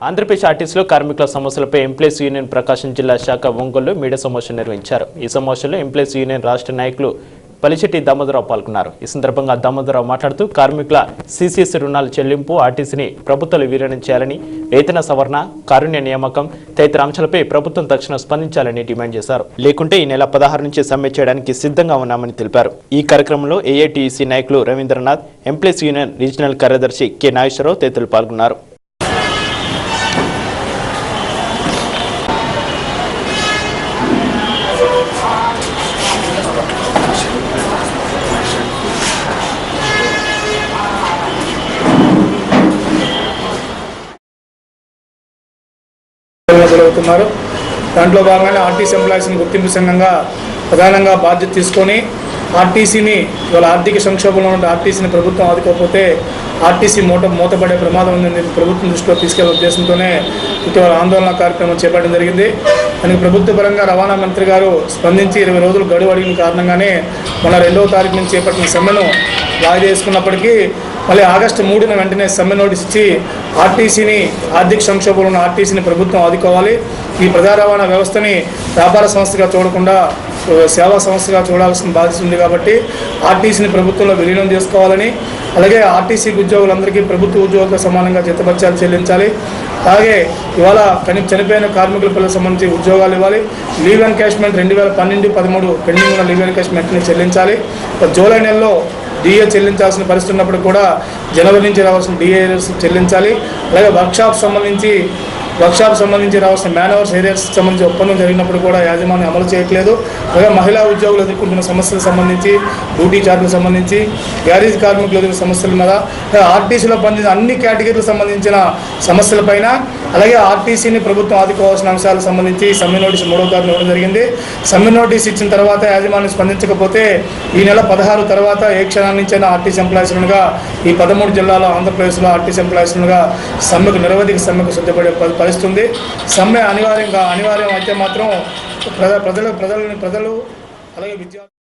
ఆంధ్రప్రదేశ్ ఆర్టీసీలో కార్మికుల సమస్యలపై ఎంప్లాయీస్ యూనియన్ ప్రకాశం జిల్లా శాఖ ఒంగోలులో మీడియా సమావేశం నిర్వహించారు। ఈ సమావేశంలో ఎంప్లాయీస్ యూనియన్ రాష్ట్ర నాయకులు పలిచెట్టి దామోదరరావు పాల్గొన్నారు। ఈ సందర్భంగా దామోదరరావు మాట్లాడుతూ కార్మికుల సిసిఎస్ రుణాల చెల్లింపు, ఆర్టీసీని ప్రభుత్వాలు విలీనం చేయాలని, వేతన సవరణ, కారుణ్య నియామకం తదితర అంశాలపై ప్రభుత్వం తక్షణం స్పందించాలని డిమాండ్ చేశారు। లేకుంటే ఈ నెల 16 నుంచి సమ్మె చేయడానికి సిద్ధంగా ఉన్నామని తెలిపారు। ఈ కార్యక్రమంలో ఏఐటీసీ నాయకులు రవీంద్రనాథ్, ఎంప్లాయీస్ యూనియన్ రీజనల్ కార్యదర్శి కె నాగేశ్వరరావు తదితరులు పాల్గొన్నారు। జరుగుతున్నారు। దాంట్లో భాగంగానే ఆర్టీసీ ఎంప్లాయీస్ని గుర్తింపు సంఘంగా ప్రధానంగా బాధ్యత తీసుకొని ఆర్టీసీని ఇవాళ ఆర్థిక సంక్షోభంలో ఉన్న ఆర్టీసీని ప్రభుత్వం ఆదుకోకపోతే ఆర్టీసీ మూతపడే ప్రమాదం ఉందని ప్రభుత్వం దృష్టిలో తీసుకెళ్లే ఉద్దేశంతోనే ఇటీవల ఆందోళన కార్యక్రమం చేపట్టడం జరిగింది। దానికి ప్రభుత్వ పరంగా రవాణా మంత్రి గారు స్పందించి 20 రోజులు గడువు అడిగిన కారణంగానే మన 2వ తారీఖు నుంచి చేపట్టిన సమ్మెను వాయిదా వేసుకున్నప్పటికీ మళ్ళీ ఆగస్టు 3న వెంటనే సమ్మె నోటీస్ ఇచ్చి ఆర్టీసీని ఆర్థిక సంక్షోభంలో ఉన్న ఆర్టీసీని ప్రభుత్వం ఆదుకోవాలి, ఈ ప్రజా రవాణా వ్యవస్థని వ్యాపార సంస్థగా చూడకుండా సేవా సంస్థగా చూడాల్సిన బాధ్యత ఉంది కాబట్టి ఆర్టీసీని ప్రభుత్వంలో విలీనం చేసుకోవాలని, అలాగే ఆర్టీసీ ఉద్యోగులందరికీ ప్రభుత్వ ఉద్యోగులతో సమానంగా జీతభత్యాలు చెల్లించాలి, అలాగే ఇవాళ చనిపోయిన కార్మికుల పిల్లలకు సంబంధించి ఉద్యోగాలు ఇవ్వాలి, లీవ్ ఎన్కాష్మెంట్ 2012-13 పెండింగ్ ఉన్న లీవ్ ఎన్కాష్మెంట్ని చెల్లించాలి, జూలై నెలలో డిఏ చెల్లించాల్సిన పరిస్థితి ఉన్నప్పుడు కూడా జనవరి నుంచి రావాల్సిన డిఏ చెల్లించాలి, అలాగే వర్క్షాప్ సంబంధించి రావాల్సిన మ్యాన్ అవర్స్ ఏరియాస్ సంబంధించి ఒప్పందం జరిగినప్పుడు కూడా యాజమాన్యం అమలు చేయట్లేదు, అలాగే మహిళా ఉద్యోగులు ఎదుర్కొంటున్న సమస్యలకు సంబంధించి, డ్యూటీ ఛార్జీలకు సంబంధించి, గ్యారేజ్ కార్మికులు ఎదుర్కొన్న సమస్యల మీద, ఆర్టీసీలో పనిచేసిన అన్ని కేటగిరీలకు సంబంధించిన సమస్యలపైన, అలాగే ఆర్టీసీని ప్రభుత్వం ఆదుకోవాల్సిన అంశాలకు సంబంధించి సమ్మె నోటీసు 3వ తారీఖున ఇవ్వడం జరిగింది। సమ్మె నోటీస్ ఇచ్చిన తర్వాత యాజమాన్యం స్పందించకపోతే ఈ నెల 16 తర్వాత ఏ క్షణం నుంచైనా ఆర్టీసీ ఎంప్లాయీస్లుగా ఈ 13 జిల్లాలో ఆంధ్రప్రదేశ్లో ఆర్టీసీ ఎంప్లాయీస్లుగా సమ్మెకు నిరవధిక సమ్మెకు సిద్ధపడే పరిస్థితుంది। సమ్మె అనివార్యం అయితే మాత్రం ప్రజలు అలాగే విద్యార్థులు